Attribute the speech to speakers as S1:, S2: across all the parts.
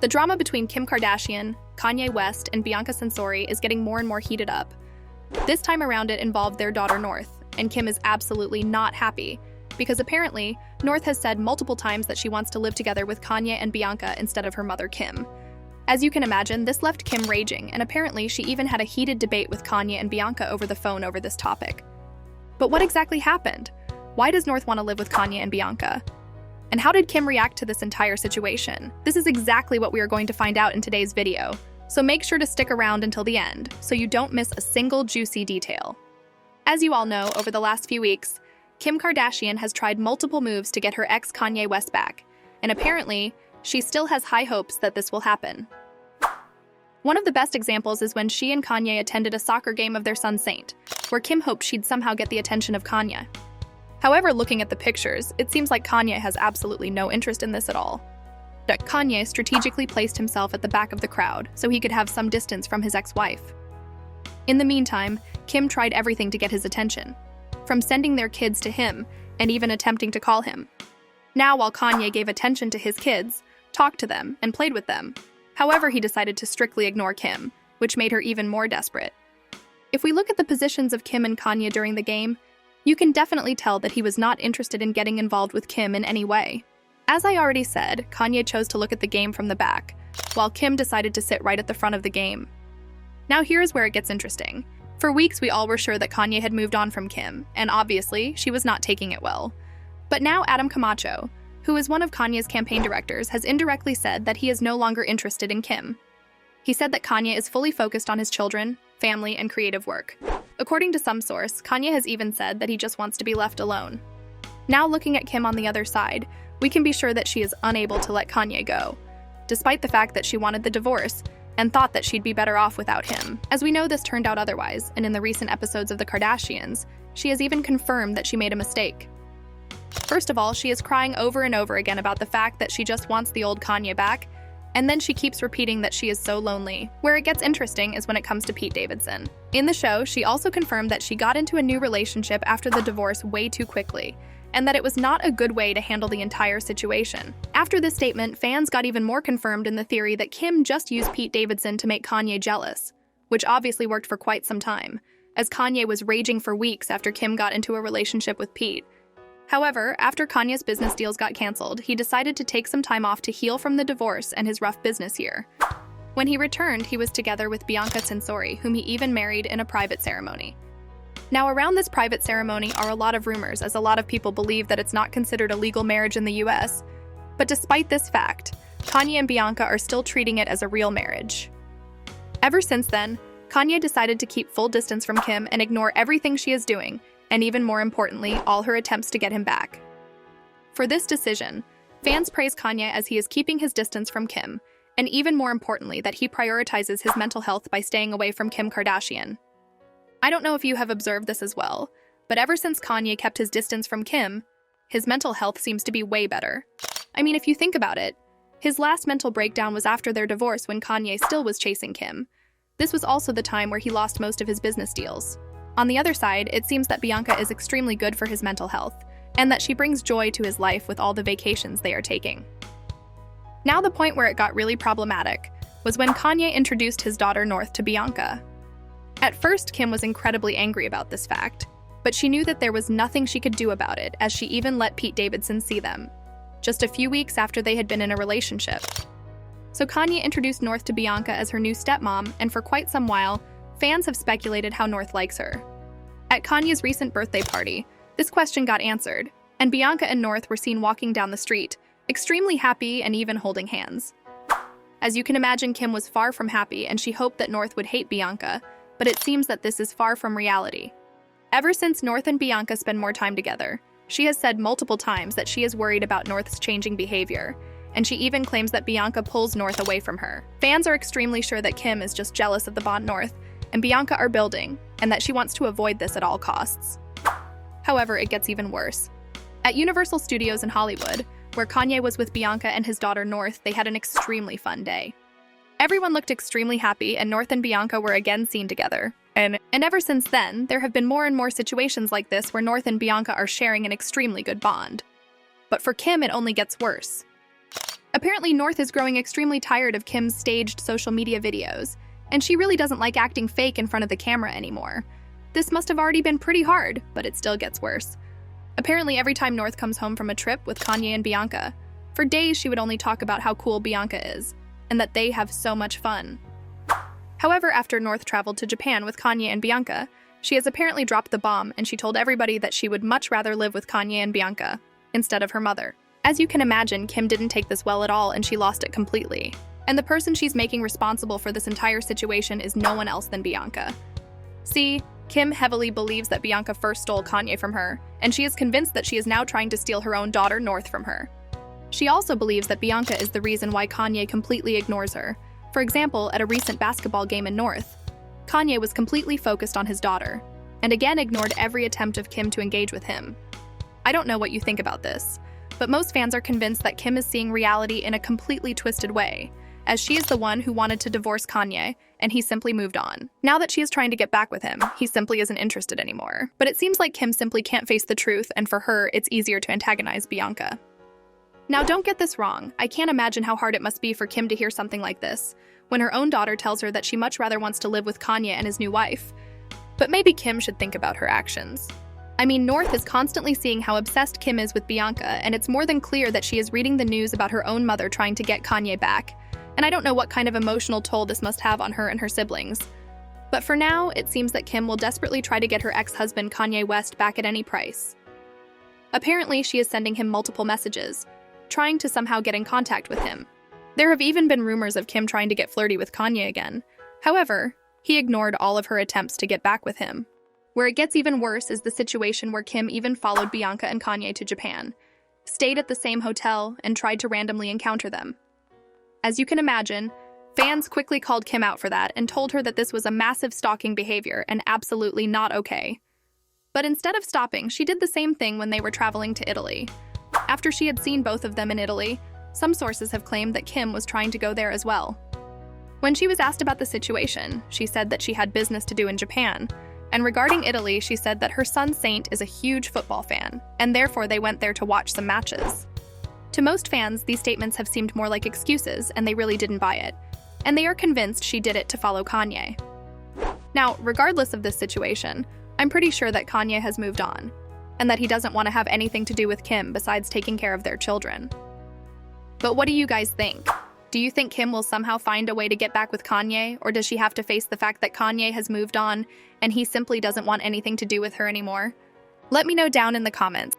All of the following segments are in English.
S1: The drama between Kim Kardashian, Kanye West, and Bianca Censori is getting more and more heated up. This time around it involved their daughter North, and Kim is absolutely not happy, because apparently, North has said multiple times that she wants to live together with Kanye and Bianca instead of her mother Kim. As you can imagine, this left Kim raging, and apparently she even had a heated debate with Kanye and Bianca over the phone over this topic. But what exactly happened? Why does North want to live with Kanye and Bianca? And how did Kim react to this entire situation? This is exactly what we are going to find out in today's video, so make sure to stick around until the end so you don't miss a single juicy detail. As you all know, over the last few weeks, Kim Kardashian has tried multiple moves to get her ex Kanye West back, and apparently, she still has high hopes that this will happen. One of the best examples is when she and Kanye attended a soccer game of their son Saint, where Kim hoped she'd somehow get the attention of Kanye. However, looking at the pictures, it seems like Kanye has absolutely no interest in this at all. But Kanye strategically placed himself at the back of the crowd so he could have some distance from his ex-wife. In the meantime, Kim tried everything to get his attention, from sending their kids to him and even attempting to call him. Now, while Kanye gave attention to his kids, talked to them, and played with them, however, he decided to strictly ignore Kim, which made her even more desperate. If we look at the positions of Kim and Kanye during the game, you can definitely tell that he was not interested in getting involved with Kim in any way. As I already said, Kanye chose to look at the game from the back, while Kim decided to sit right at the front of the game. Now here's where it gets interesting. For weeks, we all were sure that Kanye had moved on from Kim, and obviously, she was not taking it well. But now Adam Camacho, who is one of Kanye's campaign directors, has indirectly said that he is no longer interested in Kim. He said that Kanye is fully focused on his children, family, and creative work. According to some source, Kanye has even said that he just wants to be left alone. Now looking at Kim on the other side, we can be sure that she is unable to let Kanye go, despite the fact that she wanted the divorce and thought that she'd be better off without him. As we know, this turned out otherwise, and in the recent episodes of the Kardashians, she has even confirmed that she made a mistake. First of all, she is crying over and over again about the fact that she just wants the old Kanye back, and then she keeps repeating that she is so lonely. Where it gets interesting is when it comes to Pete Davidson. In the show, she also confirmed that she got into a new relationship after the divorce way too quickly, and that it was not a good way to handle the entire situation. After this statement, fans got even more confirmed in the theory that Kim just used Pete Davidson to make Kanye jealous, which obviously worked for quite some time, as Kanye was raging for weeks after Kim got into a relationship with Pete. However, after Kanye's business deals got canceled, he decided to take some time off to heal from the divorce and his rough business year. When he returned, he was together with Bianca Censori, whom he even married in a private ceremony. Now, around this private ceremony are a lot of rumors, as a lot of people believe that it's not considered a legal marriage in the US. But despite this fact, Kanye and Bianca are still treating it as a real marriage. Ever since then, Kanye decided to keep full distance from Kim and ignore everything she is doing, and even more importantly, all her attempts to get him back. For this decision, fans praise Kanye as he is keeping his distance from Kim, and even more importantly, that he prioritizes his mental health by staying away from Kim Kardashian. I don't know if you have observed this as well, but ever since Kanye kept his distance from Kim, his mental health seems to be way better. I mean, if you think about it, his last mental breakdown was after their divorce when Kanye still was chasing Kim. This was also the time where he lost most of his business deals. On the other side, it seems that Bianca is extremely good for his mental health, and that she brings joy to his life with all the vacations they are taking. Now the point where it got really problematic was when Kanye introduced his daughter North to Bianca. At first, Kim was incredibly angry about this fact, but she knew that there was nothing she could do about it, as she even let Pete Davidson see them, just a few weeks after they had been in a relationship. So Kanye introduced North to Bianca as her new stepmom, and for quite some while, fans have speculated how North likes her. At Kanye's recent birthday party, this question got answered, and Bianca and North were seen walking down the street, extremely happy and even holding hands. As you can imagine, Kim was far from happy, and she hoped that North would hate Bianca, but it seems that this is far from reality. Ever since North and Bianca spend more time together, she has said multiple times that she is worried about North's changing behavior, and she even claims that Bianca pulls North away from her. Fans are extremely sure that Kim is just jealous of the bond North and Bianca are building, and that she wants to avoid this at all costs. However, it gets even worse. At Universal Studios in Hollywood, where Kanye was with Bianca and his daughter North, they had an extremely fun day. Everyone looked extremely happy, and North and Bianca were again seen together. And ever since then, there have been more and more situations like this where North and Bianca are sharing an extremely good bond. But for Kim, it only gets worse. Apparently, North is growing extremely tired of Kim's staged social media videos, and she really doesn't like acting fake in front of the camera anymore. This must have already been pretty hard, but it still gets worse. Apparently, every time North comes home from a trip with Kanye and Bianca, for days she would only talk about how cool Bianca is, and that they have so much fun. However, after North traveled to Japan with Kanye and Bianca, she has apparently dropped the bomb, and she told everybody that she would much rather live with Kanye and Bianca instead of her mother. As you can imagine, Kim didn't take this well at all, and she lost it completely. And the person she's making responsible for this entire situation is no one else than Bianca. See, Kim heavily believes that Bianca first stole Kanye from her, and she is convinced that she is now trying to steal her own daughter, North, from her. She also believes that Bianca is the reason why Kanye completely ignores her. For example, at a recent basketball game in North, Kanye was completely focused on his daughter, and again ignored every attempt of Kim to engage with him. I don't know what you think about this, but most fans are convinced that Kim is seeing reality in a completely twisted way, as she is the one who wanted to divorce Kanye, and he simply moved on. Now that she is trying to get back with him, he simply isn't interested anymore. But it seems like Kim simply can't face the truth, and for her, it's easier to antagonize Bianca. Now, don't get this wrong. I can't imagine how hard it must be for Kim to hear something like this, when her own daughter tells her that she much rather wants to live with Kanye and his new wife. But maybe Kim should think about her actions. I mean, North is constantly seeing how obsessed Kim is with Bianca, and it's more than clear that she is reading the news about her own mother trying to get Kanye back. And I don't know what kind of emotional toll this must have on her and her siblings. But for now, it seems that Kim will desperately try to get her ex-husband Kanye West back at any price. Apparently, she is sending him multiple messages, trying to somehow get in contact with him. There have even been rumors of Kim trying to get flirty with Kanye again. However, he ignored all of her attempts to get back with him. Where it gets even worse is the situation where Kim even followed Bianca and Kanye to Japan, stayed at the same hotel, and tried to randomly encounter them. As you can imagine, fans quickly called Kim out for that and told her that this was a massive stalking behavior and absolutely not okay. But instead of stopping, she did the same thing when they were traveling to Italy. After she had seen both of them in Italy, some sources have claimed that Kim was trying to go there as well. When she was asked about the situation, she said that she had business to do in Japan. And regarding Italy, she said that her son Saint is a huge football fan, and therefore they went there to watch some matches. To most fans, these statements have seemed more like excuses, and they really didn't buy it. And they are convinced she did it to follow Kanye. Now, regardless of this situation, I'm pretty sure that Kanye has moved on, and that he doesn't want to have anything to do with Kim besides taking care of their children. But what do you guys think? Do you think Kim will somehow find a way to get back with Kanye, or does she have to face the fact that Kanye has moved on and he simply doesn't want anything to do with her anymore? Let me know down in the comments.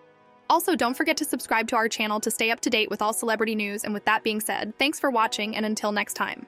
S1: Also, don't forget to subscribe to our channel to stay up to date with all celebrity news, and with that being said, thanks for watching, and until next time.